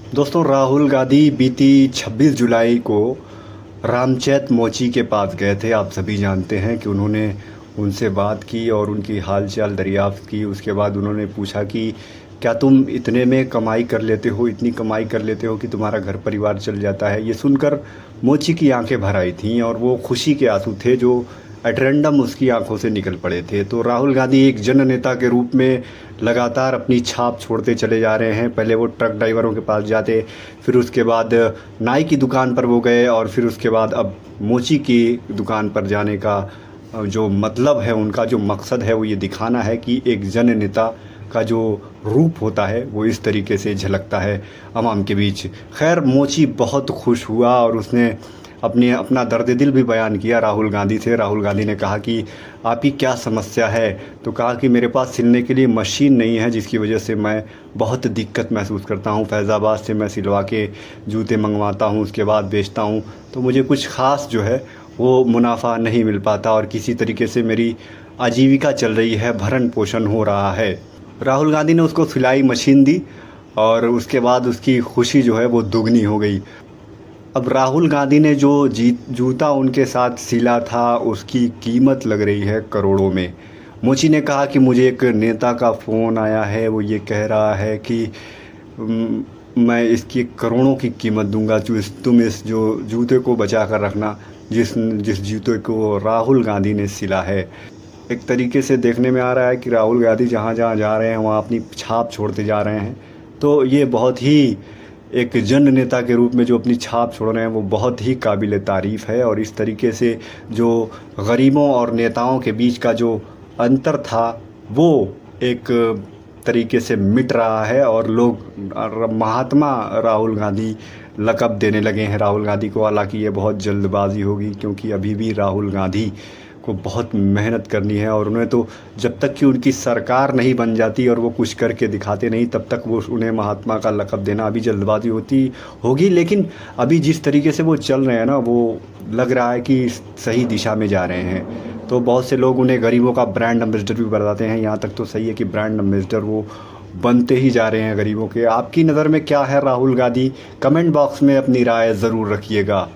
दोस्तों, राहुल गांधी बीती 26 जुलाई को रामचैत मोची के पास गए थे। आप सभी जानते हैं कि उन्होंने उनसे बात की और उनकी हालचाल दरियाफ्त की। उसके बाद उन्होंने पूछा कि क्या तुम इतने में कमाई कर लेते हो, इतनी कमाई कर लेते हो कि तुम्हारा घर परिवार चल जाता है। ये सुनकर मोची की आंखें भर आई थीं और वो खुशी के आंसू थे जो एट उसकी आंखों से निकल पड़े थे। तो राहुल गांधी एक जन नेता के रूप में लगातार अपनी छाप छोड़ते चले जा रहे हैं। पहले वो ट्रक ड्राइवरों के पास जाते, फिर उसके बाद नाई की दुकान पर वो गए और फिर उसके बाद अब मोची की दुकान पर जाने का जो मतलब है, उनका जो मकसद है वो ये दिखाना है कि एक जन नेता का जो रूप होता है वो इस तरीके से झलकता है आवाम के बीच। खैर, मोची बहुत खुश हुआ और उसने अपना दर्द दिल भी बयान किया राहुल गांधी से। राहुल गांधी ने कहा कि आपकी क्या समस्या है। तो कहा कि मेरे पास सिलने के लिए मशीन नहीं है, जिसकी वजह से मैं बहुत दिक्कत महसूस करता हूँ। फैज़ाबाद से मैं सिलवा के जूते मंगवाता हूँ, उसके बाद बेचता हूँ, तो मुझे कुछ ख़ास जो है वो मुनाफा नहीं मिल पाता और किसी तरीके से मेरी आजीविका चल रही है, भरण पोषण हो रहा है। राहुल गांधी ने उसको सिलाई मशीन दी और उसके बाद उसकी खुशी जो है वो दुगनी हो गई। अब राहुल गांधी ने जो जूता उनके साथ सिला था उसकी कीमत लग रही है करोड़ों में। मोची ने कहा कि मुझे एक नेता का फ़ोन आया है, वो ये कह रहा है कि मैं इसकी करोड़ों की कीमत दूंगा, तुम इस जो जूते को बचा कर रखना, जिस जिस जूते को राहुल गांधी ने सिला है। एक तरीके से देखने में आ रहा है कि राहुल गांधी जहाँ जहाँ जा रहे हैं वहाँ अपनी छाप छोड़ते जा रहे हैं। तो ये बहुत ही एक जन नेता के रूप में जो अपनी छाप छोड़ रहे हैं वो बहुत ही काबिल तारीफ़ है। और इस तरीके से जो गरीबों और नेताओं के बीच का जो अंतर था वो एक तरीके से मिट रहा है और लोग महात्मा राहुल गांधी लक़ब देने लगे हैं राहुल गांधी को। हालांकि ये बहुत जल्दबाजी होगी, क्योंकि अभी भी राहुल गांधी को बहुत मेहनत करनी है और उन्हें तो जब तक कि उनकी सरकार नहीं बन जाती और वो कुछ करके दिखाते नहीं, तब तक वो उन्हें महात्मा का लक़ब देना अभी जल्दबाजी होगी। लेकिन अभी जिस तरीके से वो चल रहे हैं ना, वो लग रहा है कि सही दिशा में जा रहे हैं। तो बहुत से लोग उन्हें गरीबों का ब्रांड एम्बेसडर भी बताते हैं। यहाँ तक तो सही है कि ब्रांड एम्बेसडर वो बनते ही जा रहे हैं गरीबों के। आपकी नज़र में क्या है राहुल गांधी? कमेंट बॉक्स में अपनी राय ज़रूर रखिएगा।